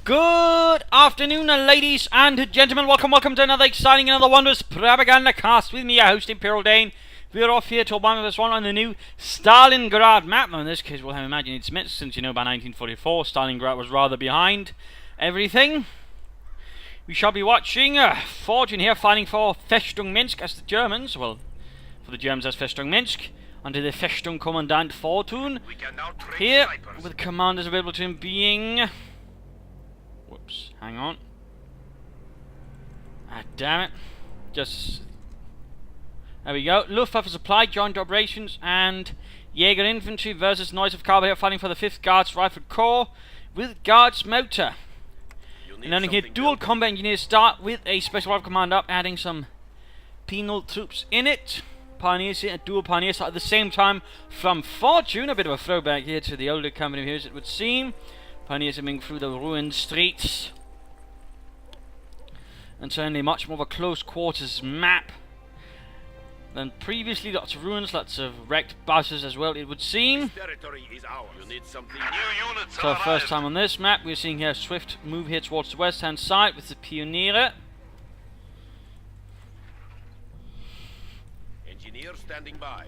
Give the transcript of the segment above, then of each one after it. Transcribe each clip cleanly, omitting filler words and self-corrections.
Good afternoon, ladies and gentlemen. Welcome to another exciting, another wondrous Propagandacast with me, your host, Imperial Dane. We're off here to one on the new Stalingrad map. Now, in this case, we'll have imagined it's Minsk, since you know by 1944, Stalingrad was rather behind everything. We shall be watching Fortuna here fighting for Festung Minsk as the Germans, well, for the Germans as Festung Minsk, under the Festung Commandant Fortuna. Here, with commanders available to him being... Whoops, hang on. Ah, damn it. Just... There we go. Luftwaffe Supply, Joint Operations, and Jaeger Infantry versus NoiseofCarpet here fighting for the 5th Guards Rifle Corps with Guards Motor. And then here, dual combat engineers start with a special rifle command up, adding some penal troops in it. Pioneers here, dual pioneers at the same time from Fortuna. A bit of a throwback here to the older company here, as it would seem. Pioneers moving through the ruined streets. And certainly much more of a close quarters map than previously. Lots of ruins, lots of wrecked buses as well, it would seem. So first time on this map, we're seeing here a swift move here towards the west hand side with the Pioniere. Engineer standing by.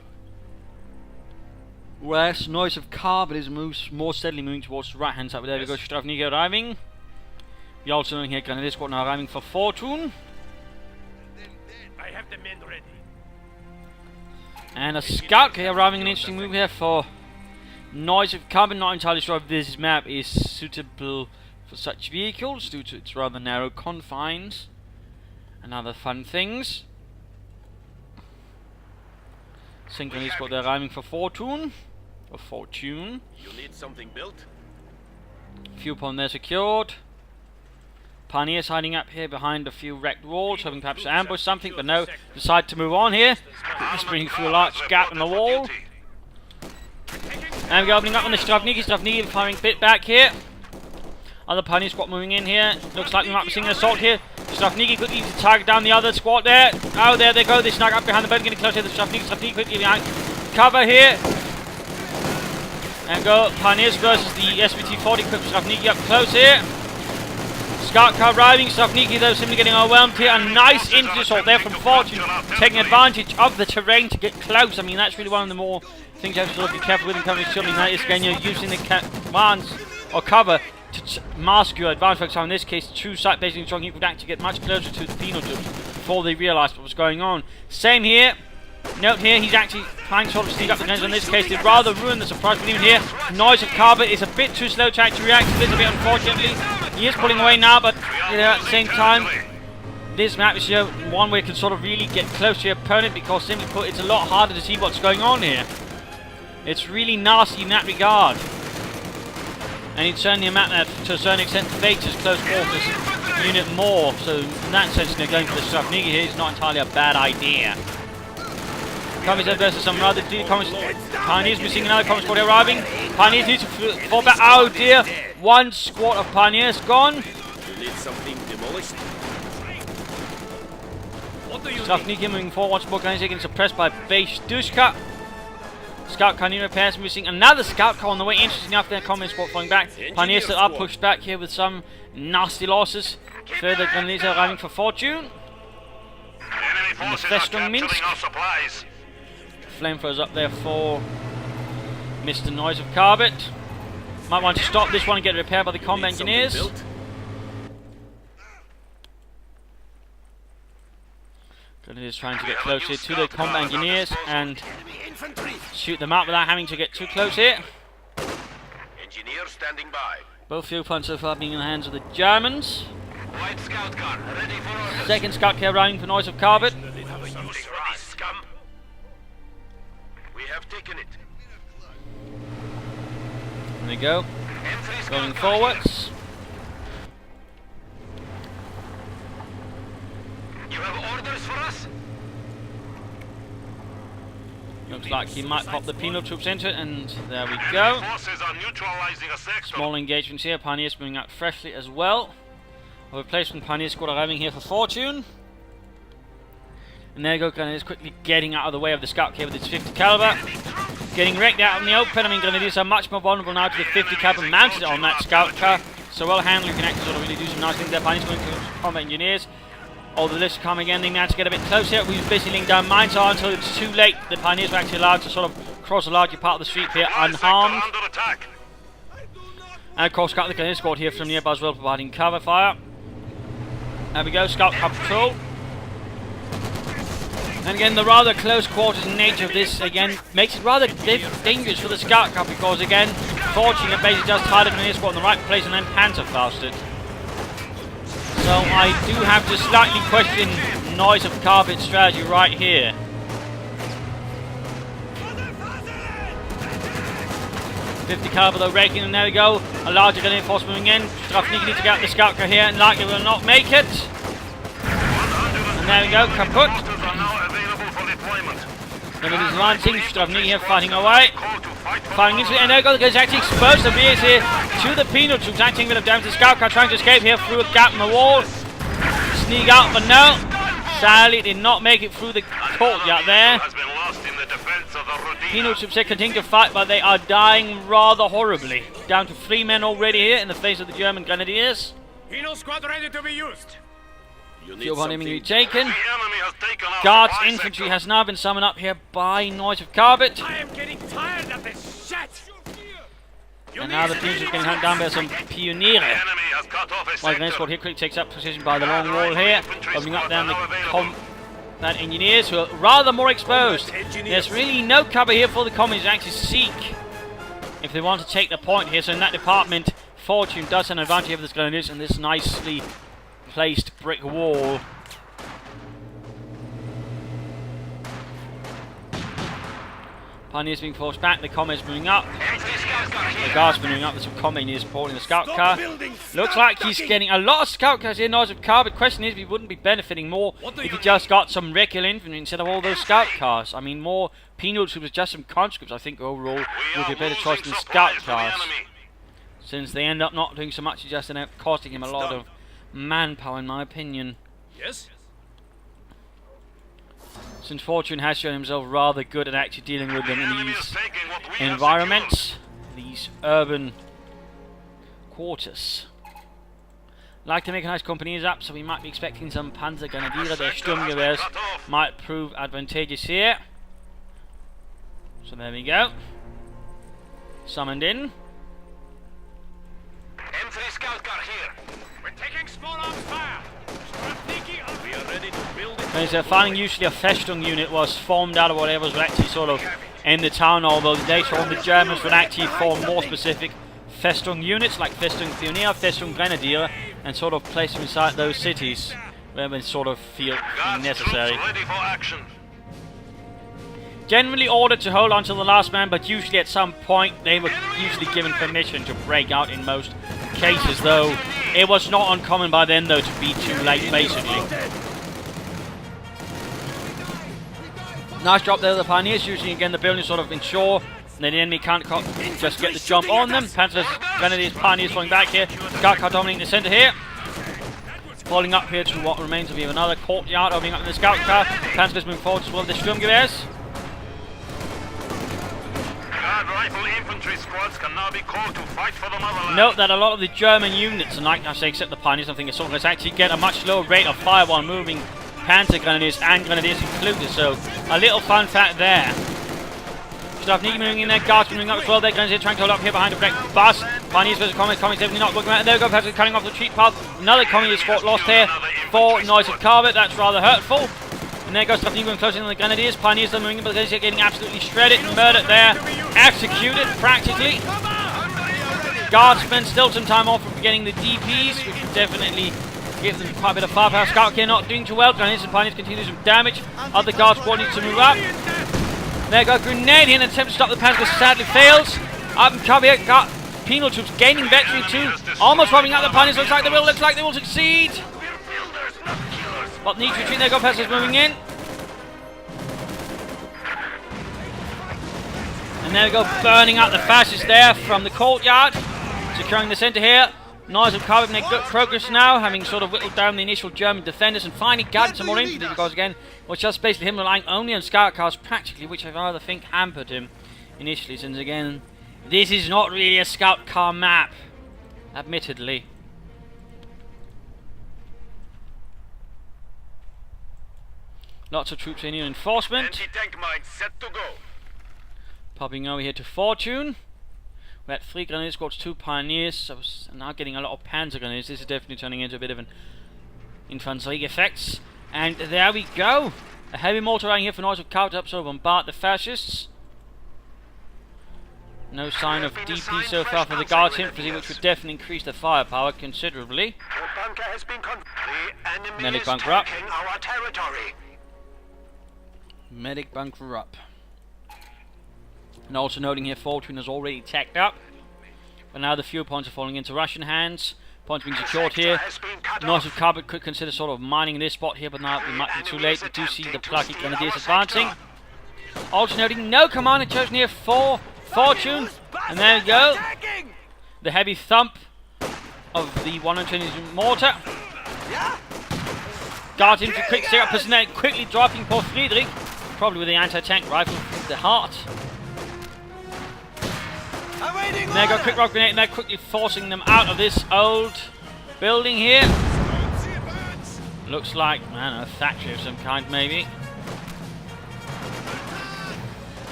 Whereas NoiseofCarpet is more steadily moving towards the right hand side. But there we go, Stravniki arriving. We also know here Grenadier Squad now arriving for Fortuna. I have the men ready. And a scout here arriving, an interesting move here for NoiseofCarpet. Not entirely sure if this map is suitable for such vehicles due to its rather narrow confines and other fun things. Synchronous Squad they're arriving for Fortuna. Or Fortune. You need something built? Few upon there secured. Pioneers hiding up here behind a few wrecked walls, hoping perhaps to ambush something, but no, decide to move on here. Just bringing through a large gap in the wall. And we go, opening up on the Stravniki. Stravniki firing a bit back here. Other Pioneer Squad moving in here. Looks like we might be seeing an assault here. Stravniki quickly to target down the other squad there. Oh, there they go. They snug up behind the building, getting close to the Stravniki. Stravniki quickly behind cover here. And go Pioneers versus the SBT-40 equipped Stravniki up close here. Scout car arriving. Stravniki though simply getting overwhelmed here. A nice infantry assault there from Fortuna, taking advantage of the terrain to get close. I mean, that's really one of the more things you have to be careful with in companies. Surely that is again, you're using the commands or cover to mask your advance. For example, in this case, true sight basically strong, you could actually get much closer to the penal troops before they realised what was going on. Same here. Note here, he's actually trying to sort of sneak up the guns. In this case, they'd rather ruin the surprise. But even here, NoiseofCarpet is a bit too slow to actually react to this a bit, unfortunately. He is pulling away now, but you know, at the same time, this map is one where you can sort of really get close to your opponent, because simply put, it's a lot harder to see what's going on here. It's really nasty in that regard. And it's certainly a map that, to a certain extent, favors close quarters unit more. So in that sense, going for the Stravniki here is not entirely a bad idea. Commies versus some rather deep Pioneers. We're seeing another Common Squad arriving. Pioneers need to fall back. Oh dear! One squad of Pioneers gone. You need something demolished. Stravniki moving forward once more, getting suppressed by base Dushka. Scout car need repairs. We're seeing another scout car on the way. Interesting enough, their Common Squad falling back. Pioneers that are pushed back here with some nasty losses. Further Grenadiers arriving for Fortuna. And the Festung Minsk. Flamethrowers up there for Mr. NoiseofCarpet. Might want to stop this one and get it repaired by the combat engineers. Grenadiers trying to get close here to the combat engineers and shoot them out without having to get too close here. Engineer standing by. Both fuel plants so far being in the hands of the Germans. White scout car ready for orders. Second scout car arriving for NoiseofCarpet. We have taken it. There we go. Going forwards. You have orders for us? Looks like he might pop the penal troops into it, and there we go. Small engagements here. Pioneers moving out freshly as well. A replacement Pioneer Squad arriving here for Fortuna. And there you go, Grenadiers quickly getting out of the way of the scout here with its 50 caliber. Getting wrecked out in the open. I mean, Grenadiers are much more vulnerable now to the 50 caliber mounted on that scout car. so well handled. You can actually sort of really do some nice things there. Pioneers going to combat engineers. All the lists coming in. They managed to get a bit closer. We was busy laying down mines until it's too late. The Pioneers were actually allowed to sort of cross a larger part of the street here unharmed. And of course, got the Grenadier squad here from nearby as well, providing cover fire. There we go, scout car patrol. And again, the rather close quarters nature of this again makes it rather dangerous for the scout car because again, Fortuna basically just tied the Grenadier squad in the right place and then panzer-fausted it. So I do have to slightly question NoiseofCarpet's strategy right here. .50 caliber though raking, and there we go. A larger Grenadier force moving in. Strafniki needs to get out the scout car here, and likely will not make it. And there we go, kaput. Grenadiers advancing. Strafniki here fighting away. Firing into it, and there we go. The guy's actually exposed the rears here to the penal troops. Actually, a bit of damage to the scout car trying to escape here through a gap in the wall. Sneak out, but no. Sadly, did not make it through the courtyard there. Penal troops here continue to fight, but they are dying rather horribly. Down to 3 men already here in the face of the German Grenadiers. Penal squad ready to be used. Fuel enemy to be taken. Guards infantry has now been summoned up here by NoiseofCarpet. I am getting tired of this shit. And now the teams are getting hunted down by some Pioniere. While the Grenadier squad here quickly takes up position by the long wall here, opening up down the combat engineers who are rather more exposed. There's really no cover here for the commies to actually seek if they want to take the point here. So in that department, Fortune does have an advantage over the Grenadiers and this nicely placed brick wall. Pioneers being forced back, the commies moving up. The guards moving up, there's some commies supporting the scout car. Looks like he's getting a lot of scout cars here, NoiseofCarpet. The question is if he wouldn't be benefiting more if he just got some regular infantry instead of all those scout cars. I mean, more penal troops, just some conscripts, I think overall would be a better choice than scout cars. Since they end up not doing so much, just end up costing him a lot of manpower, in my opinion. Yes. Since Fortune has shown himself rather good at actually dealing with them in these environments, these urban quarters. Like to make a nice companies up, so we might be expecting some Panzer Grenadier. Their Sturmgewehrs might prove advantageous here. So there we go. Summoned in. M3 scout car here. We're taking small arms fire. We are ready to build it. As they're finding usually a Festung unit was formed out of whatever was actually sort of in the town, although later on the Germans would actually form more specific Festung units like Festung Pionier, Festung Grenadier, and sort of place them inside those cities where they sort of feel necessary. Generally ordered to hold on till the last man, but usually at some point they were usually given permission to break out in most cases, though it was not uncommon by then though to be too late basically. Nice drop there, the Pioneers using again the building sort of ensure that the enemy can't just get the jump on them. Panzers, Grenadiers, Pioneers falling back here. Scout car dominating the centre here. Falling up here to what remains of another courtyard, opening up in the scout car. Panzers moving forward as well, the Sturmgewehrs. Rifle infantry squads can now be called to fight for the motherland. Note that a lot of the German units, and like I say, except the Pioneers, I think it's always actually get a much lower rate of fire while moving Panzer Grenadiers and Grenadiers included, so a little fun fact there. Strafniki moving in there, guards moving up as well, their Grenadiers trying to hold up here behind the wrecked bus. Pioneers versus commies, definitely not working out. There we go, Panzer cutting off the retreat path. Another communist squad lost here for NoiseofCarpet, that's rather hurtful. And there goes Strafniki going closing on the Grenadiers. Pioneers are moving in, but the Grenadiers are getting absolutely shredded and murdered there. Executed, practically. Guardsmen still some time off from getting the DPs, which would definitely give them quite a bit of firepower. Scout here not doing too well. Grenadiers and Pioneers continue some damage. Other guard squad needs to move up. There goes Grenade in an attempt to stop the Panzers, sadly fails. Up and cover here, got penal troops gaining victory too. Almost robbing out the Pioneers, looks like they will succeed. But need to retreat, there go Panzers moving in. And there we go, burning out the fascists there from the courtyard. Securing the centre here. NoiseofCarpet make good progress now, having sort of whittled down the initial German defenders and finally gathered some more infantry because again, it was just basically him relying only on scout cars practically, which I rather think hampered him initially, since again, this is not really a scout car map. Admittedly. Lots of troops in here, enforcement. Anti-tank mines set to go. Popping over here to Fortune. We had 3 grenadier squads, 2 pioneers, so now getting a lot of panzer grenadiers. This is definitely turning into a bit of an infantry effects. And there we go. A heavy mortar right here for NoiseofCarpet to so bombard the fascists. No sign of DP so far for the Guards infantry, which would definitely increase the firepower considerably. The bunker has been the enemy Medic is bunker up. taking our territory. Medic bunker up. And also noting here, Fortuna is already tacked up. But now the fuel points are falling into Russian hands. Points being secured here. NoiseofCarpet could consider sort of mining this spot here, but now it might be too late. We do see the plucky grenadiers advancing. Also noting, no commander chosen here for Fortune. And there we go. The heavy thump of the 120 mortar. Guards into quick set up position there, quickly dropping poor Friedrich. Probably with the anti-tank rifle in the heart. And there go quick rock grenade, and they're quickly forcing them out of this old building here. Looks like, I don't know, a factory of some kind maybe.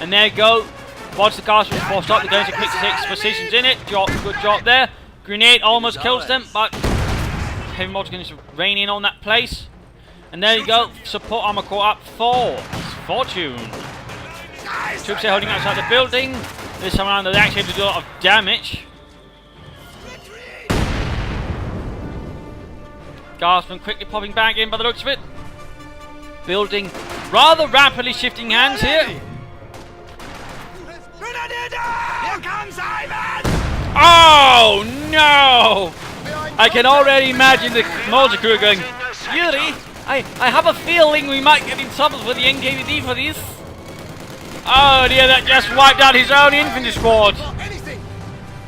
And there you go. Once the guards were forced up, they're going to quick 6 positions in it. Good job there. Grenade almost kills them, but heavy mortar going to rain in on that place. And there you go. Support armor corps up for Fortune. Troops are holding outside the building. This time around, they're actually able to do a lot of damage. Guardsmen quickly popping back in by the looks of it. Building rather rapidly shifting hands here. Here comes Ivan! Oh no! I can already imagine the mortar crew going, Yuri, I have a feeling we might get in trouble with the NKVD for this. Oh dear, that just wiped out his own infantry squad.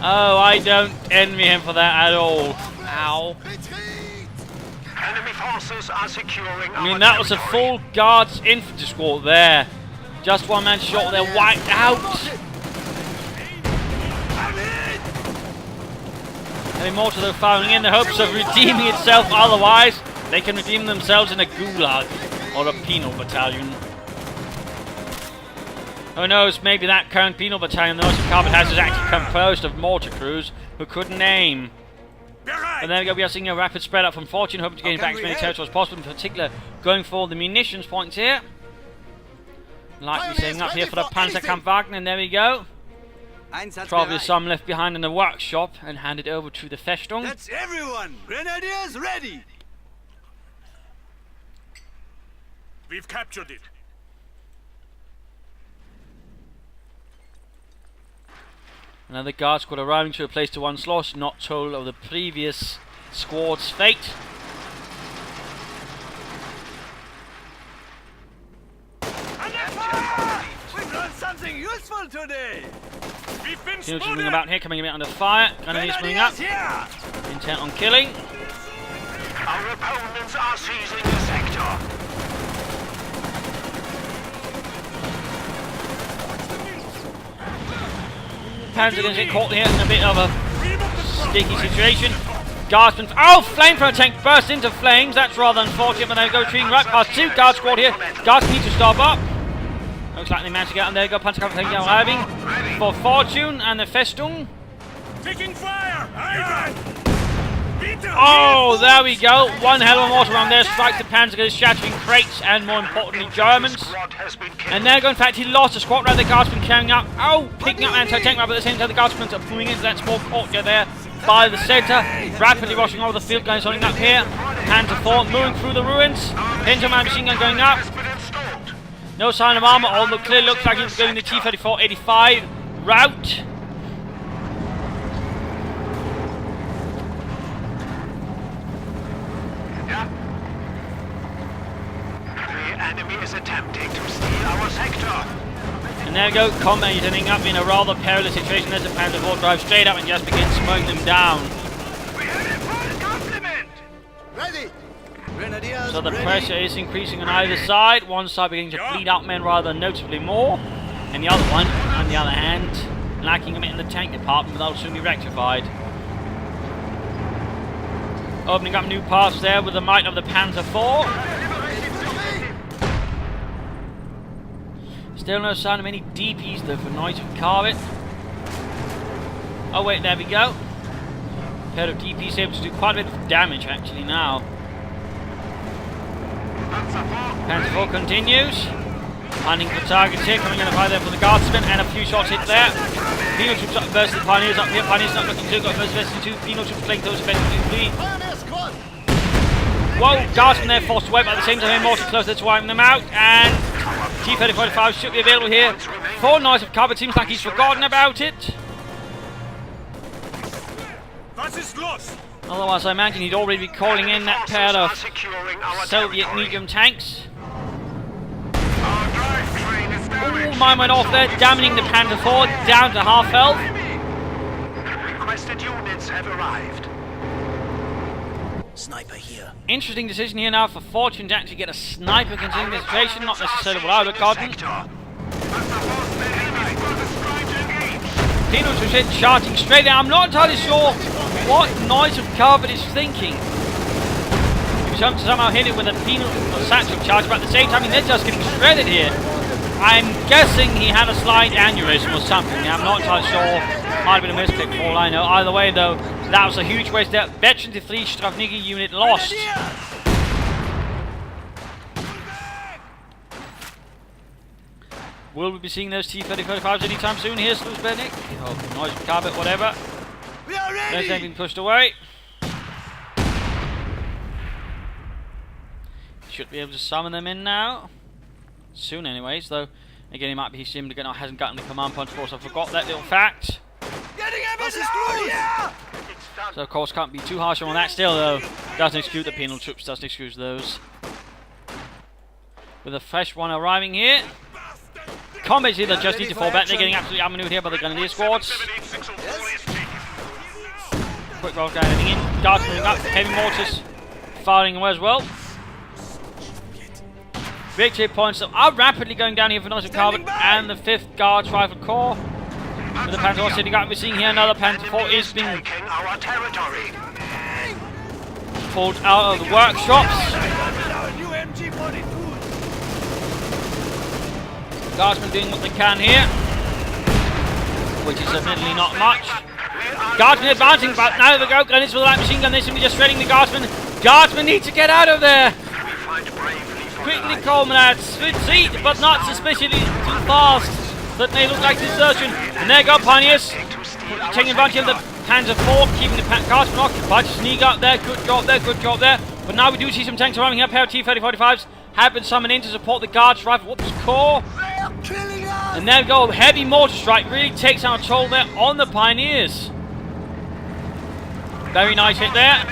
Oh, I don't envy him for that at all. Ow. Enemy forces are securing I mean, that was a full Guards infantry squad there. Just one man shot, they're wiped out. Heavy mortar though firing in the hopes of redeeming itself, otherwise they can redeem themselves in a gulag or a penal battalion. Who knows, maybe that current penal battalion the NoiseofCarpet has is actually composed of mortar crews who couldn't aim. And there we go, we are seeing a rapid spread up from Fortune, hoping to gain back as many territories as possible, in particular going for the munitions points here. Likely setting up here for the Panzerkampfwagen, and there we go. Probably some left behind in the workshop and handed over to the Festung. That's everyone! Grenadiers ready! We've captured it. Another guard squad arriving to replace the ones lost, not told of the previous squad's fate. Under fire! We've learned something useful today! We've been Moving spotted. about here, coming a bit under fire. Grenadiers moving up, Here! intent on killing. Our opponents are seizing the sector. Panzer going to get caught here in a bit of a sticky situation. Guardsmen, oh, flamethrower tank burst into flames. That's rather unfortunate, but they go treating right past 2 guard squad here. Guards need to stop up. Looks like they managed to get on. There you go, Panzerkampfwagen arriving for Fortune and the Festung. Taking fire! Ivan! Oh, there we go. One hell of a mortar round there strikes the Panzer, shattering crates and, more importantly, Germans. And there you go, in fact, he lost a squad. Rather, the Guardsmen carrying up. Oh, picking up anti-tank, but at the same time, the Guardsmen are moving into that small courtyard there by the centre. Rapidly rushing over the field, guns holding up here. Panzer IV moving through the ruins. Hinterman machine gun going up. No sign of armour, although clearly looks like he's going the T-34-85 route. Enemy is attempting to steal our sector. And there we go, combat is ending up in a rather perilous situation. There's a Panzer IV drive straight up and just begins smoking them down. We have a full complement. Ready! Grenadiers So the ready. pressure is increasing on either side. One side beginning to bleed out men rather noticeably more. And the other one, on the other hand, lacking a bit in the tank department, but that'll soon be rectified. Opening up new paths there with the might of the Panzer IV. Still no sign of any DPs though for NoiseofCarpet. Oh wait, there we go. A pair of DPs able to do quite a bit of damage actually now. Panzer IV continues. Hunting for targets here, coming in a fire there for the Guardsmen, and a few shots hit there. Penal troops up versus the Pioneers up here. Pioneers not looking too good versus 2. Penal troops playing close effectively. Whoa, Guardsmen there forced away, but at the same time, Mortar close to wiping them out. And T-3045 should be available here for NoiseofCarpet. Seems like he's forgotten about it. Otherwise, I imagine he'd already be calling in that pair of Soviet medium tanks. Ooh, mine went off there, damaging the Panzer IV down to half health. Requested units have arrived. Sniper here. Interesting decision here now for Fortune to actually get a sniper considering the situation, not necessarily what I would have gotten. Penal troops charging straight down. I'm not entirely sure what NoiseofCarpet is thinking. Somehow hit it with a penal satchel charge, but at the same time they're just getting shredded here. I'm guessing he had a slight aneurysm or something. I'm not entirely sure. Might have been a misclick for all I know. Either way though, that was a huge waste there. Veteran to 3 Stravniki unit lost. Will we be seeing those T-3045s anytime soon here, Sluisbernik? Oh, NoiseofCarpet, whatever. There's them being pushed away. Should be able to summon them in now. Soon anyways, though. Again, he might be assumed to hasn't gotten the command punch force. I forgot that little fact. So of course can't be too harsh on that still though. Doesn't exclude the penal troops, doesn't exclude those. With a fresh one arriving here. Combat here, they just need to fall back. They're getting absolutely outmaneuvered here by the Grenadier squads. Quick roll down in. Guards moving up, heavy mortars firing away as well. Victory points are rapidly going down here for NoiseofCarpet and the 5th Guards Rifle Corps. With the Panzer IV sitting up, we're seeing here another Panzer IV is being pulled out of the workshops. Guardsmen doing what they can here, which is admittedly not much. Guardsmen advancing, but now they go. Grenadiers with a light machine gun. They're simply just shredding the Guardsmen. Guardsmen need to get out of there. Quickly, comrades, succeed, but not suspiciously too fast. That may look like desertion. And there go Pioneers, taking advantage of the Panzer IV, keeping the Guardsmen occupied. Sneak up there, good job there, good job there. But now we do see some tanks arriving here. A pair of T-3045s have been summoned in to support the Guards Rifle Corps. And there we go, heavy mortar strike really takes out a toll there on the Pioneers. Very nice hit there.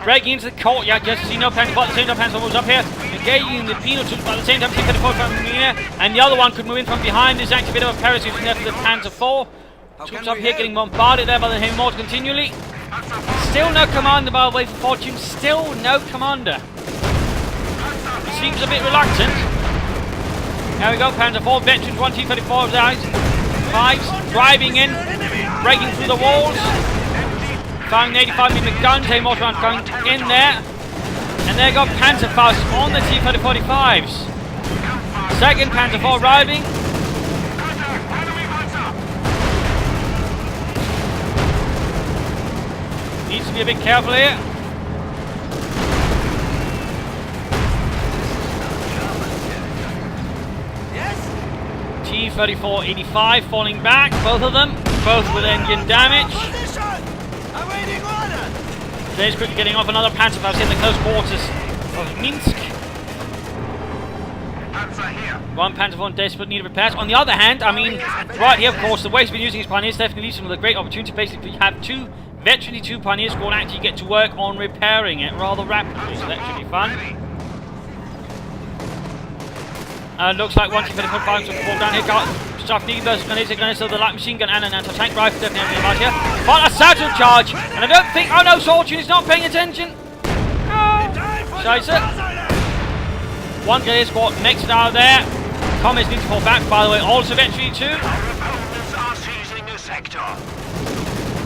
Breaking into the courtyard, just to see no Panzer, but at the same time Panzer moves up here, engaging the penal troops, but at the same time T-3045 moving here, and the other one could move in from behind. There's actually a bit of a parachute there for the Panzer IV. Troops up here getting bombarded there by the heavy mortar continually. Still no commander by the way for Fortune, still no commander. He seems a bit reluctant. There we go, Panzer IV, veterans, 1 T-34's out. 5s driving in, breaking through the walls. Firing 85mm guns, heavy mortar rounds going in there. And there go Panzer Faust on the T-3045s. 2nd Panzer IV arriving. Needs to be a bit careful here. T-3485 falling back, both of them, both with engine damage. There's quickly getting off another Panzer Faust in the close quarters of Minsk. One Panzer IV in desperate need of repairs. On the other hand, I mean, right here, of course, the way he's been using his Pioneers definitely leaves him with a great opportunity. Basically, have 2 veteran 2 Pioneer squad actually get to work on repairing it rather rapidly, so that should be fun. Looks like 1 T-35 will fall down here. Stravniki versus Grenadiers, so the light machine gun and an anti-tank rifle definitely about here. But a satchel charge! And I don't think... Oh no, Fortune is not paying attention! Oh! Scheiße! 1 Grenadier squad makes it out of there. Comets need to fall back, by the way, also veteran 2.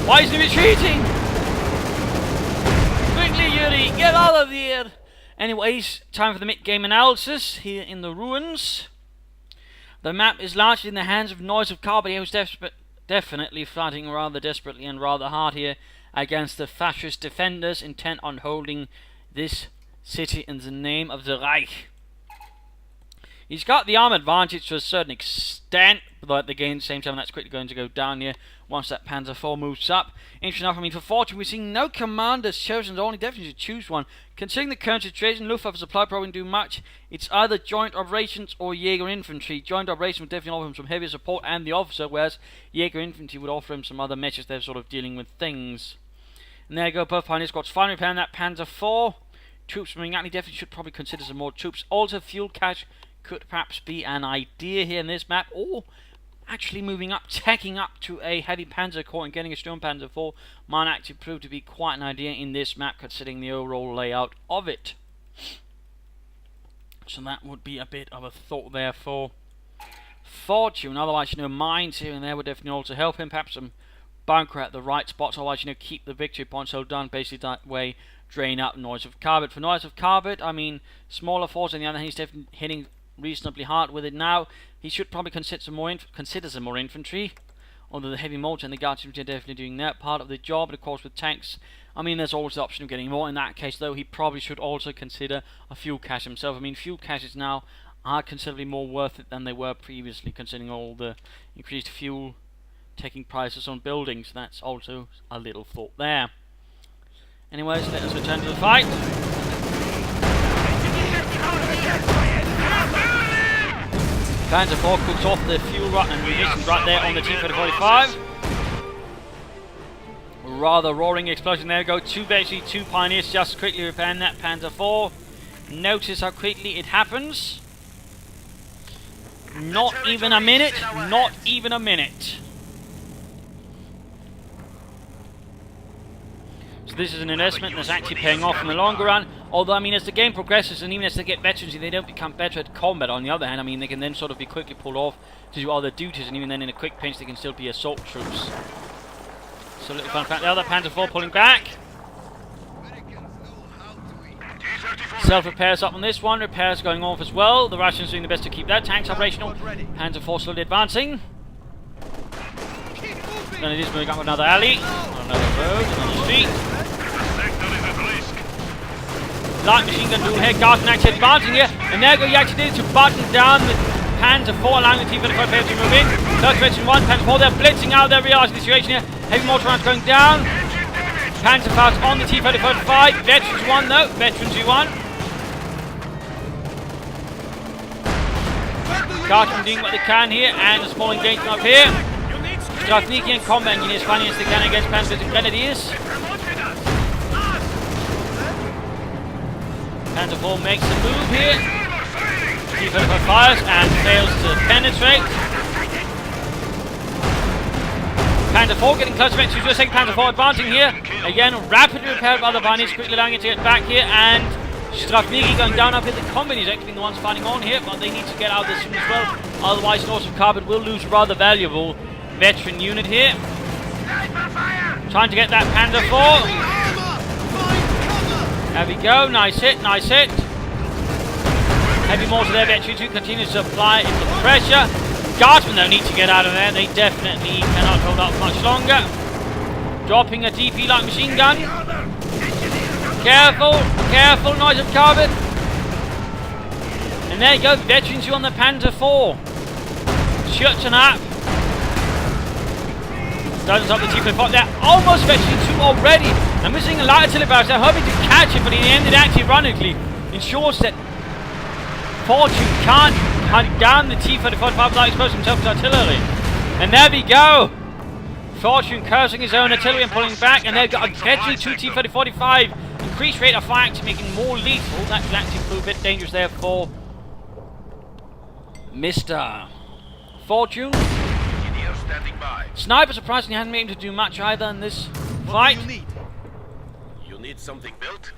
Why is he retreating? Quickly, Yuri, get out of here! Anyways, time for the mid-game analysis here in the ruins. The map is largely in the hands of NoiseofCarpet, who's definitely fighting rather desperately and rather hard here against the fascist defenders intent on holding this city in the name of the Reich. He's got the arm advantage to a certain extent, but at the game at the same time that's quickly going to go down here once that Panzer IV moves up. Interesting enough, I mean, for Fortune we're seeing no commanders chosen, only definitely to choose one. Considering the current situation, Luftwaffe supply probably won't do much. It's either joint operations or Jaeger infantry. Joint operations would definitely offer him some heavier support and the officer, whereas Jaeger infantry would offer him some other measures they're sort of dealing with things. And there you go, both pioneer squads finally repairing that Panzer IV. Troops moving out, he definitely should probably consider some more troops. Also, fuel cache could perhaps be an idea here in this map, or actually moving up, taking up to a heavy Panzer Corps and getting a Sturm Panzer IV might actually prove to be quite an idea in this map, considering the overall layout of it. So that would be a bit of a thought there for Fortune. Otherwise, mines here and there would definitely also help him. Perhaps some bunker at the right spots. Otherwise, keep the victory points held down. Basically, that way, drain out NoiseofCarpet. For NoiseofCarpet, I mean, smaller force on the other hand, he's definitely hitting reasonably hard with it now. He should probably consider some more infantry, although the heavy mortar and the guards are definitely doing that part of the job. But of course, with tanks, I mean, there's always the option of getting more. In that case, though, he probably should also consider a fuel cache himself. I mean, fuel caches now are considerably more worth it than they were previously, considering all the increased fuel taking prices on buildings. That's also a little thought there. Anyways, let us return to the fight. Panzer IV cooks off the fuel rot and munitions right there on the T-3045. Rather roaring explosion. There we go. Basically two pioneers just quickly repairing that Panzer IV. Notice how quickly it happens. Not even a minute. Not even a minute. So this is an investment that's actually paying off in the longer run. Although, I mean, as the game progresses and even as they get veterans, they don't become better at combat. On the other hand, I mean, they can then sort of be quickly pulled off to do other duties, and even then in a quick pinch they can still be assault troops. So a little fun fact, the other Panzer IV pulling back. Self-repairs up on this one, repairs going off as well. The Russians doing the best to keep that. Tanks operational. Panzer IV slowly advancing. Then it is moving up another alley, another road, another street. Light machine gun dual head guards actually advancing here, and there go Yachtidid to button down the Panzer IV, allowing the T-35 to move in. Third Veteran 1, Panzer IV, they're blitzing out, they're realizing the situation here. Heavy mortar rounds going down. Panzer fires on the T-35. Veterans 1 though, Veterans 1. Guardsmen doing what they can here, and a small engagement up here. Strafniki and combat engineers fighting as they can against Panzer Grenadiers. Panzer IV makes a move here. T-35 fires and fails to penetrate. Panzer IV getting close to it. 2 second Panzer IV advancing here. Again, rapidly repaired by the pioneers, quickly allowing it to get back here. And Strafniki going down up here. The companies actually being the ones fighting on here, but they need to get out of this soon as well. Otherwise, NoiseofCarpet will lose rather valuable veteran unit here. Trying to get that Panzer IV. There we go, nice hit, nice hit. Heavy mortar there, veteran 2 continues to apply into pressure. Guardsmen though need to get out of there, they definitely cannot hold up much longer. Dropping a DP light machine gun. Careful, careful, NoiseofCarpet. And there you go, veteran 2 on the Panzer IV. Shooting up. Doesn't stop the T-35 there. Almost veteran 2 already. And we're seeing a light artillery barrage. They're hoping to catch it, but in the end it actually ironically ensures that Fortune can't hunt down the T-35 without exposing himself to artillery. And there we go. Fortune cursing his own artillery and pulling back, and they've got a veteran 2 T-3045. Increased rate of fire actually making more lethal. That could actually prove a bit dangerous there for Mr. Fortune. Standing by. Sniper surprisingly hasn't been able to do much either in this fight. What do you need? You need something built?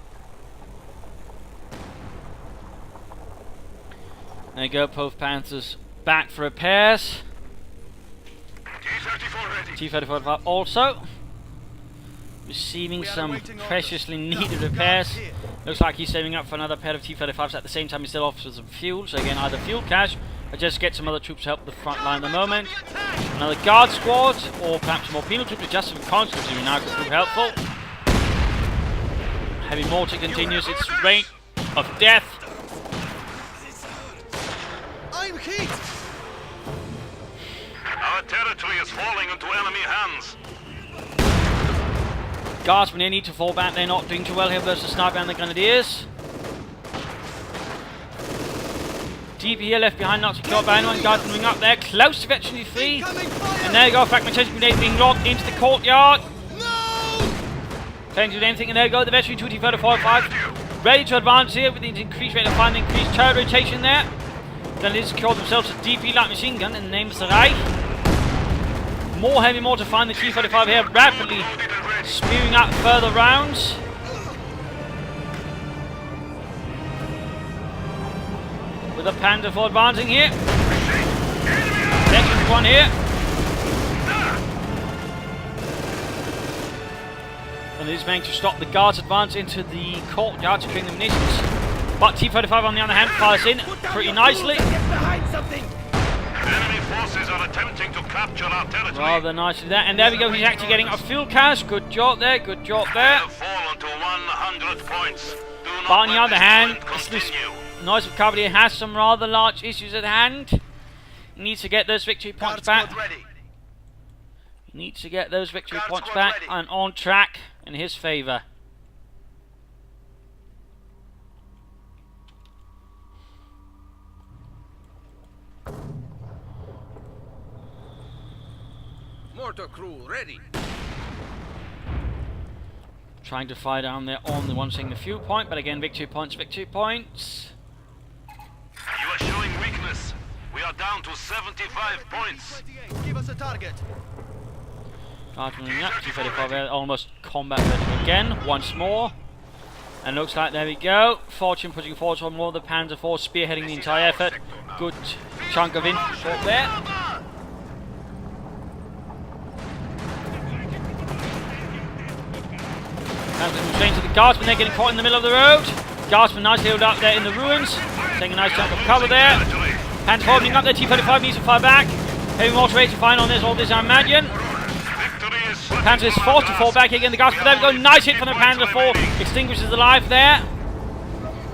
There you go, both Panthers back for repairs. T-34 ready. T-35 also. receiving some preciously needed repairs. Looks like he's saving up for another pair of T-35s at the same time he still offers some fuel. So again, either fuel cash or just get some other troops to help the front line at the moment. Another guard squad or perhaps more penal troops, just some conscripts who now could prove helpful. Heavy mortar continues its reign of death. I'm hit! Our territory is falling into enemy hands. Guardsmen here need to fall back. They're not doing too well here versus Sniper and the Grenadiers. DP here left behind, not secured by anyone. Guardsmen moving up there, close to veteran free. And there you go, fragmentation grenade being locked into the courtyard. Failing to do anything, and there you go, the veteran 2 T-35 ready to advance here with the increased rate of fire and increased turret rotation there. Then they secure themselves a DP light machine gun in the name of the Reich. More heavy mortar find the T-35 here, rapidly spewing out further rounds. With a Panther IV advancing here. Veteran 1 here. And he's managed to stop the guards advance into the courtyard to train the munitions. But T-35 on the other hand fires in pretty nicely. Enemy forces are attempting to capture our territory. Rather nicely there. And there we go, he's actually getting a fuel cache. Good job there, good job there. Have fallen to 100 points. Do not But on the let other this hand, trend this continue. NoiseofCarpet has some rather large issues at hand. He needs to get those victory points back. He needs to get those victory points back and on track in his favour. Mortar crew ready. Trying to fire down there on the one seeing the fuel point, but again, victory points, victory points. You are showing weakness. We are down to 75 points. Give us a target. Guardsmen moving up, T-35 there, almost combat ready again, once more. And looks like, there we go, Fortune pushing forward on more of the Panzer IV, spearheading the entire effort. Good chunk of infantry there. Change to the Guardsmen, they're getting caught in the middle of the road. Guardsmen nicely held up there in the ruins, taking a nice chunk of cover there. Panzer holding up there, T-35 needs to fire back. Heavy mortar rate to find on this, all this I imagine. Panzer is forced to fall back again, the Guardsmen, there we go, nice hit from the Panzer IV, extinguishes the life there.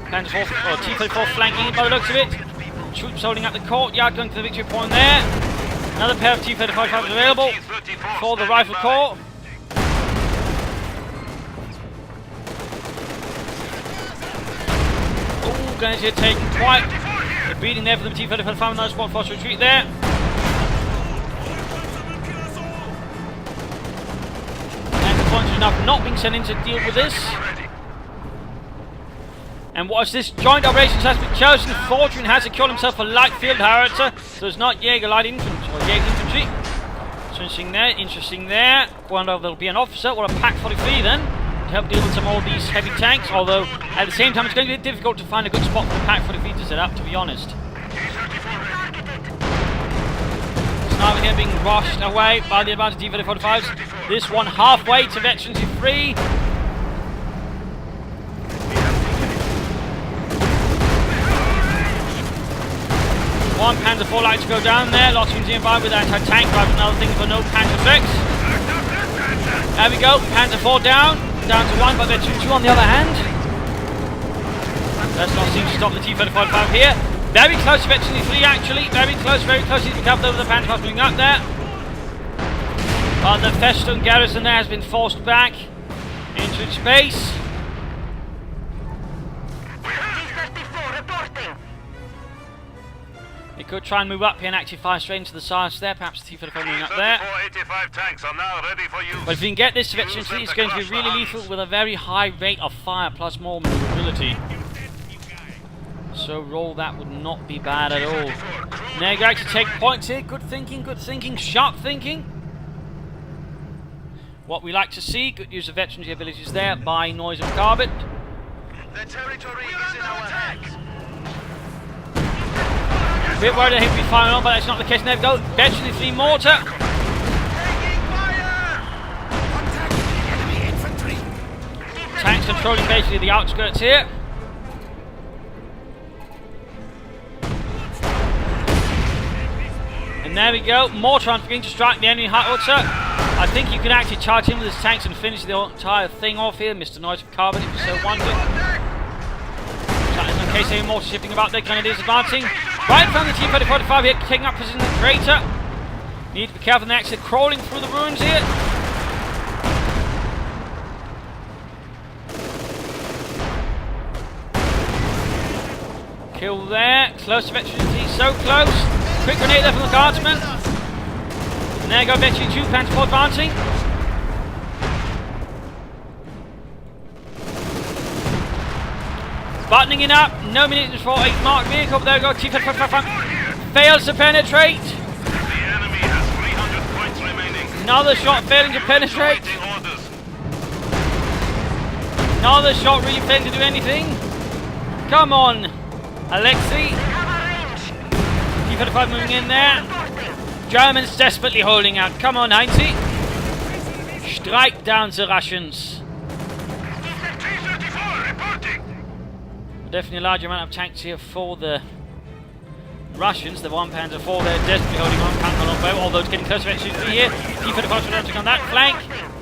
Panzer IV, or T-34 flanking it by the looks of it. Troops holding up the courtyard, going for the victory point there. Another pair of T-35 available for the Rifle Corps. Going to take quite a beating there for the T-35 and another spot force retreat there. And the points enough not being sent in to deal with this. And watch this, joint operations has been chosen. Fortune has secured himself a light field howitzer, so it's not Jaeger light infantry or Jaeger infantry. So interesting there. Wonder if there'll be an officer or a Pack 43 then. Help deal with some more of these heavy tanks, although at the same time it's going to be difficult to find a good spot for the Pack 43 to set up, to be honest. Sniper here being rushed away by the advanced T-35s. This one halfway to veterans free. One Panzer IV like to go down there, lots of nearby with anti-tank drive, another thing for no Panzer effects. There we go, Panzer IV down to one, but they're 2-2 on the other hand. That's not seem to stop the T-35 here. Very close to veteran 3 actually, very close to be covered over the Panzer moving up there. But the Festoon garrison there has been forced back into its base. They could try and move up here and actually fire straight into the sides there, perhaps the T-35 moving up there. 85 tanks are now ready for use. But if we can get this to veteran 3, it's going to be really lethal with a very high rate of fire plus more maneuverability. So roll that would not be bad at all. Now you actually take points here. Good thinking, sharp thinking. What we like to see, good use of veterancy abilities there by NoiseofCarpet. The territory is in our hands. A bit worried that he'd be firing on, but that's not the case. There we go. Veteran 3 mortar. tanks controlling basically the outskirts here. And there we go, more trans beginning to strike the enemy howitzer. I think you can actually charge him with his tanks and finish the entire thing off here, Mr. NoiseofCarpet, if you so wanted. In case any more shifting about, their grenadiers advancing. Right in front of the T-3045 here, taking up position in the crater. Need to be careful, they're actually crawling through the ruins here. Kill there, close to veteran, so close. Quick grenade there from the guardsman. And there go veteran 2, Panzer 4 advancing. Buttoning it up, no minutes for a marked vehicle, but there we go, T-35 fails to penetrate. The enemy has 300 points remaining. Another shot failing to penetrate. Another shot really failing to do anything. Come on, Alexei. T-35 moving in there. Germans desperately holding out. Come on, Heinzi. Strike down the Russians. T-34 reporting. Definitely a large amount of tanks here for the Russians. The 1 Panzer 4 they're desperately holding on, can't hold on well, although it's getting close to actually here. T-35 should have on that flank.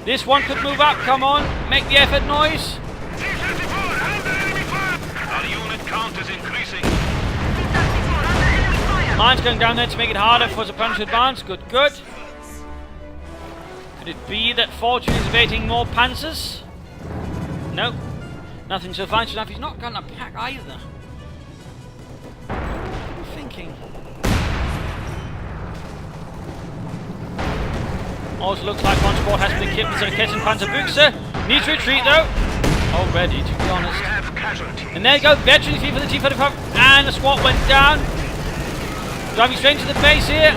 This one could move up, come on, make the effort, Noise. T-34 under enemy fire. Our unit count is increasing. Mines going down there to make it harder for the Punch to advance. Good, good. Could it be that Fortuna is evading more Panzers? Nope. Nothing so fine enough. He's not going to pack either. I'm thinking. Also looks like one squad has been equipped with a Ketten Panzerbuchse. Needs to retreat though. Already, to be honest. And there you go, veteran for the T-35. And the squad went down. Driving straight into the base here.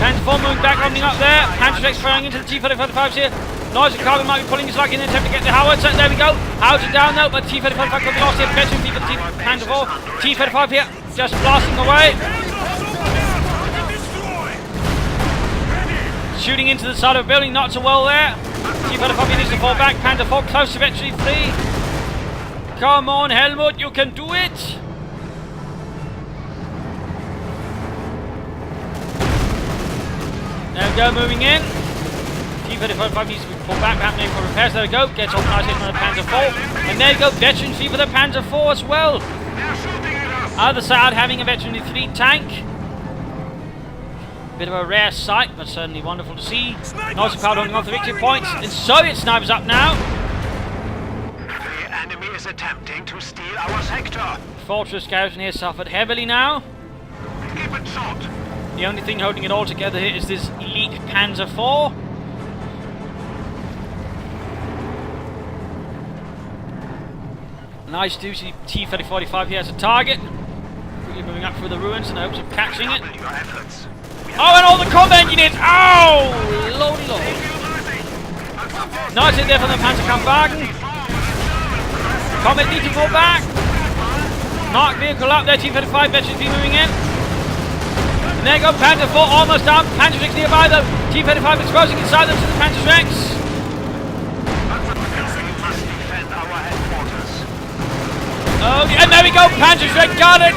Panzer 4 moving back, opening up there. Panzer firing into the T-35s here. NoiseofCarpet might be pulling his luck in an attempt to get the howitzer. There we go. Howitzer down though, but T-35 could be lost here. Veteran for the Panzer 4. T-35 here, just blasting away. Shooting into the side of a building, not so well there. T-35 needs to fall back. Panzer 4 close to veteran 3. Come on, Helmut, you can do it. There we go, moving in. T-35 needs to be pulled back, happening for repairs. There we go, gets organised here from the Panzer 4. And there you go, veteran for the Panzer 4 as well. Other side having a veteran 3 tank. Bit of a rare sight, but certainly wonderful to see. NoiseofCarpet holding on for victory points. And Soviet snipers up now. The enemy is attempting to steal our sector. Fortress garrison here suffered heavily now. Keep it short. The only thing holding it all together here is this elite Panzer 4. Nice to see T-3045 here as a target. Quickly moving up through the ruins in the hopes of catching it. Your efforts. Oh, and all the combat engineers! Oh! Lordy lord. Nice hit there from the Panzerkampfwagen. Combat need to fall back. Marked vehicle up there, T-35 veterans be moving in. And there go Panzer 4 almost down. Panzer 6 nearby though. T-35 exposing inside them to the Panzer Rex. Oh, and there we go, Panzer Rex got it.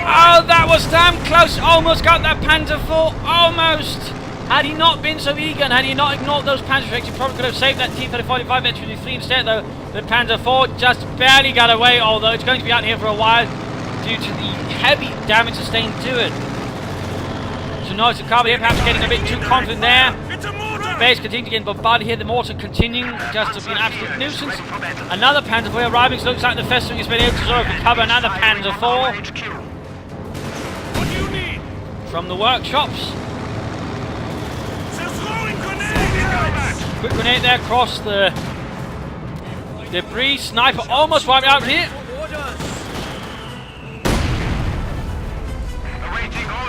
Oh, that was damn close. Almost got that Panzer 4. Almost. Had he not been so eager and had he not ignored those Panzer Rex, he probably could have saved that T-35 veteran 3 instead though. The Panzer 4 just barely got away, although it's going to be out here for a while due to the heavy damage sustained to it. So NoiseofCarpet here perhaps getting a bit too confident there. The base continuing to get bombarded here, the mortar continuing just to be an absolute nuisance. Another Panzer 4 arriving, so it looks like the Festung has been able to sort of recover another Panzer 4 What do you need? from the workshops. Quick grenade there across the debris. Sniper almost wiped out here.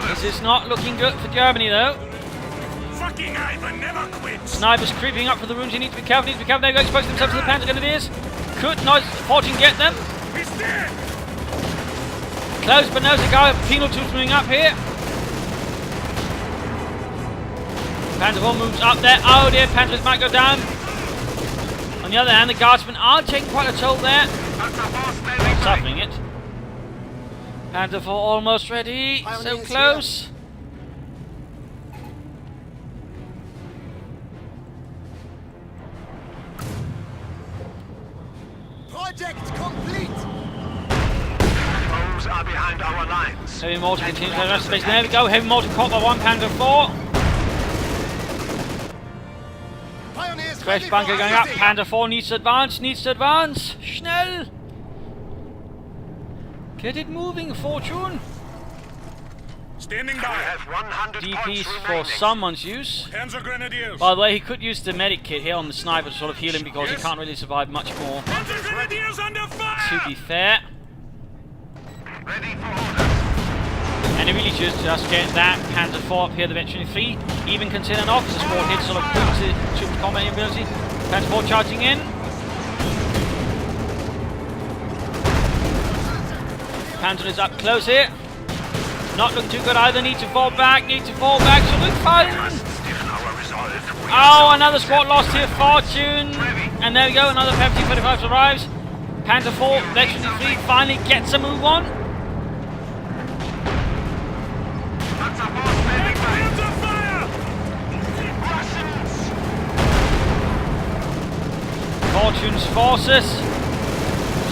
This is not looking good for Germany though. Fucking Ivan never quits. Snipers creeping up for the rooms. You need to be careful. They're going to expose themselves to the Panzer Grenadiers. Could not Fortune get them? He's dead. Close, but no cigar. Penal tools moving up here. Panzer 4 moves up there. Oh dear, Panzer might go down. On the other hand, the guardsmen are taking quite a toll there. Suffering it. Panzer IV almost ready. So close. Project complete! Foes are behind our lines. Heavy mortar continues to the rest of the base. There we go. Heavy mortar caught by one Panzer IV. Pioneers Fresh ready bunker for going up. IC. Panzer IV needs to advance. Needs to advance. Schnell. Get it moving, Fortune. Standing We by. have 100 DPs points for remaining. someone's use. Panzer Grenadiers. By the way, he could use the medic kit here on the sniper to sort of heal him because he can't really survive much more. Panzer Grenadiers under fire. To be fair. Ready for orders. And it really should just get that Panzer IV up here, the veteran 3. Even consider an officer squad here to sort of boost the super combat ability. Panzer IV charging in. Panzer is up close here. Not looking too good either. Need to fall back. Need to fall back. So look fine. Stiffen our resolve. Oh, another squad lost here. Fortune. And there we go. Another 50-45 arrives. Panzer IV, veteran 3 finally gets a move on. Panzer IV standing by. Under fire. Russians. Fortune's forces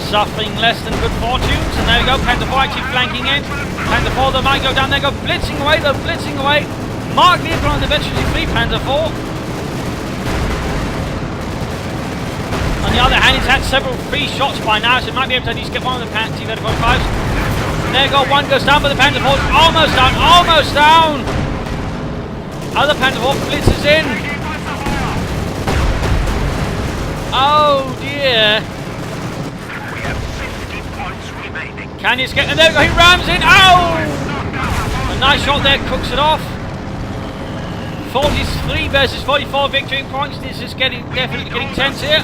suffering less than good fortunes. And there we go. Panzer IV actually flanking in. Panzer IV, they might go down there. Go blitzing away. They're blitzing away. Mark Leopold on the veteran 3 Panzer IV. On the other hand, he's had several free shots by now, so he might be able to at least get one of the T-35s. There you go, one goes down, but the Panzer IV almost down, almost down! Other Panzer IV blitzes in. Oh dear. We have 50 points remaining. Can you escape? And there we go, he rams in. Ow! A nice shot there, cooks it off. 43 versus 44 victory points. This is definitely getting tense here.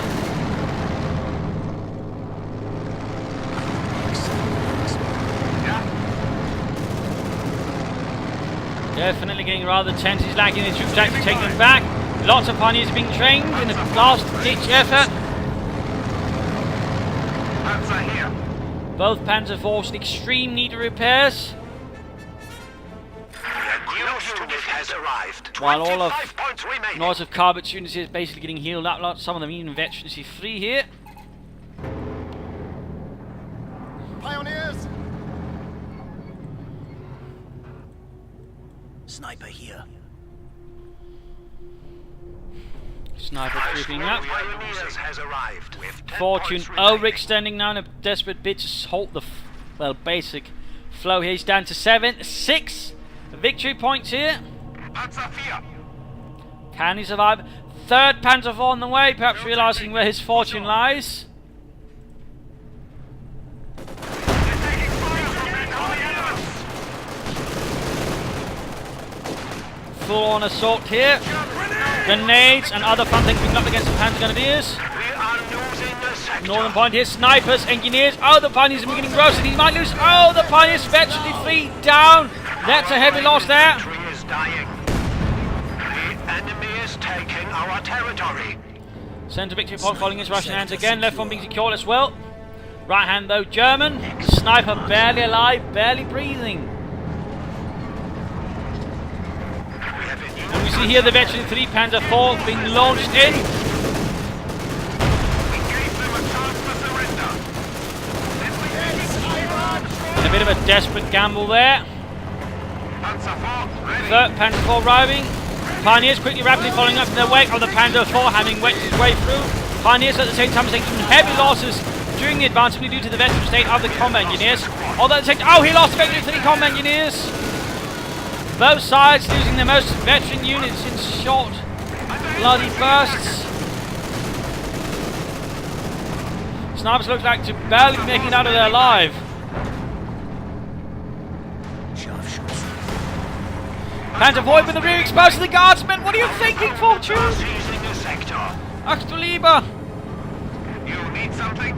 Definitely getting rather tense. He's lacking the troops to actually take them back. Lots of pioneers are being trained in a last-ditch effort. Panzer here. Both Panzer IVs in extreme need of repairs. A new unit has arrived. While all of 25 points remaining. NoiseofCarpet's units is basically getting healed up. Some of them even veterans 3 here. Pioneers! Sniper here. Sniper creeping up. Pioneers has arrived. With 10 Fortune points remaining. Ulrich standing now in a desperate bid to halt the basic flow here. He's down to 6 victory points here. Panzer IV. Can he survive? Third Panzer IV on the way, perhaps realising where his fortune lies. Full-on assault here. Grenades and other fun things being up against the Panzer Grenadiers. We are losing the sector. Northern point here, snipers, engineers. Oh, the pioneers are beginning roasted. He might lose. Oh, the pioneers virtually 3 down. That's a heavy loss there. The tree is dying. The enemy is taking our territory. Centre victory point falling into Russian hands again. Left one being secured as well. Right hand though, German. Sniper barely alive, barely breathing. And we see here the veteran 3 Panzer IV being launched in. We gave them a chance to surrender. And a bit of a desperate gamble there. Panzer IV ready. Third Panzer IV arriving. Pioneers quickly, rapidly following up in their wake of the Panzer IV, having wedged his way through. Pioneers at the same time taking heavy losses during the advance, simply due to the veteran state of the combat engineers. Although at the same time, oh, he lost veteran 3 combat engineers. Both sides losing their most veteran units in short, bloody bursts. Snipers look like to barely be making it out of there alive. Panzer IV with the rear exposed to the guardsmen. What are you thinking, Fortune? Seizing the sector. Ach du lieber. You need something?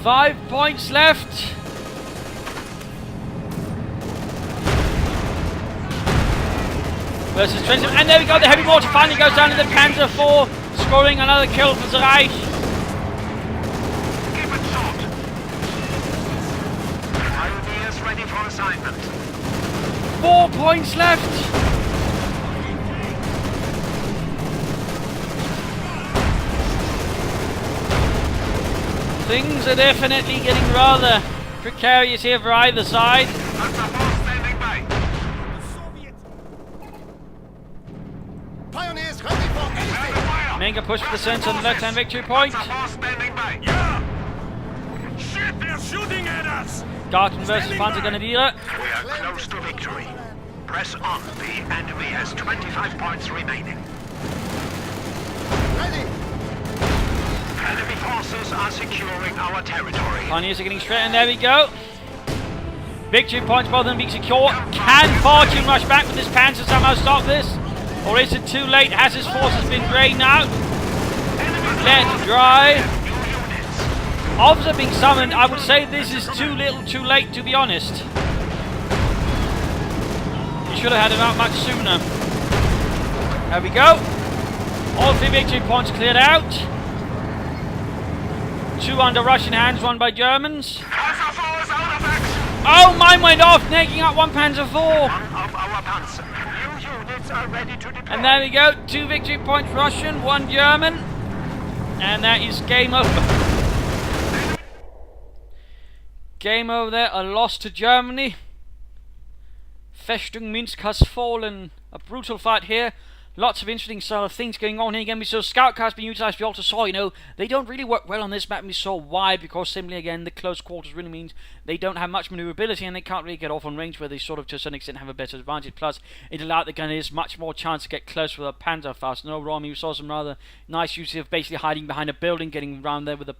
5 points left. versus 27. And there we go, the heavy mortar finally goes down to the Panzer IV, scoring another kill for the Reich. Keep it short. Pioneers ready for assignment. 4 points left. Things are definitely getting rather precarious here for either side. Panzer IV standing by. Pioneers ready for anything. Fire. Mega push for the centre on the left-hand victory point. Panzer IV standing by. Yeah! Shit, they're shooting at us! Garten versus Panzer Grenadier. We are close to victory. Press on. The enemy has 25 points remaining. Ready. Enemy forces are securing our territory. Pioneers are getting straight, and there we go. Victory points, both of them being secure. Can Fortune rush back with this Panzer somehow stop this? Or is it too late? Has his forces been drained out? Let dry. New units. Officer being summoned. I would say this is too little too late, to be honest. You should have had him out much sooner. There we go. All 3 victory points cleared out. 2 under Russian hands, 1 by Germans. Panzer IV is out of action. Oh, mine went off, nagging out 1 Panzer IV. One of our Panzer. New units are ready to deploy. And there we go, 2 victory points Russian, 1 German. And that is game over. Game over there, a loss to Germany. Festung Minsk has fallen. A brutal fight here. Lots of interesting sort of things going on here. Again, we saw scout cars being utilised. We also saw, you know, they don't really work well on this map. And we saw why, because simply, again, the close quarters really means they don't have much manoeuvrability and they can't really get off on range where they sort of, to a certain extent, have a better advantage. Plus, it allowed the Gunners much more chance to get close with a Panzerfaust. And overall, I mean, we saw some rather nice use of basically hiding behind a building, getting around there with a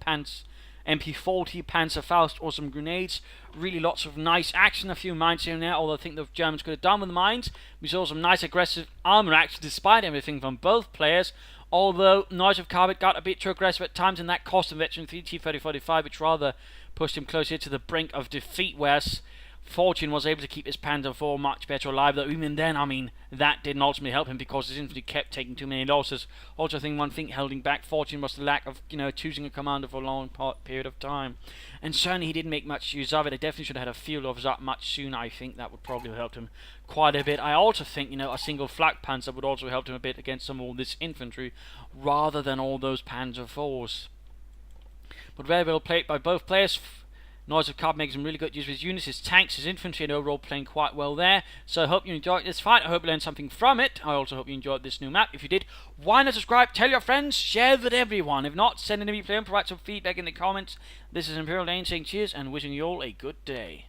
MP40, Panzerfaust, or some grenades. Really lots of nice action, a few mines here and there, although I think the Germans could have done with the mines. We saw some nice aggressive armor action despite everything from both players, although NoiseofCarpet got a bit too aggressive at times, and that cost him veteran 3 T-3045, which rather pushed him closer to the brink of defeat, whereas Fortune was able to keep his Panzer IV much better alive, though even then, I mean, that didn't ultimately help him because his infantry kept taking too many losses. Also, I think one thing holding back Fortune was the lack of, you know, choosing a commander for a long period of time. And certainly he didn't make much use of it. I definitely should have had a field officer up much sooner. I think that would probably have helped him quite a bit. I also think, you know, a single flak Panzer would also help him a bit against some of all this infantry, rather than all those Panzer IVs. But very well played by both players. NoiseofCarpet makes some really good use of his units, his tanks, his infantry, and overall playing quite well there. So I hope you enjoyed this fight. I hope you learned something from it. I also hope you enjoyed this new map. If you did, why not subscribe, tell your friends, share with everyone. If not, send in a replay and provide some feedback in the comments. This is Imperial Dane saying cheers and wishing you all a good day.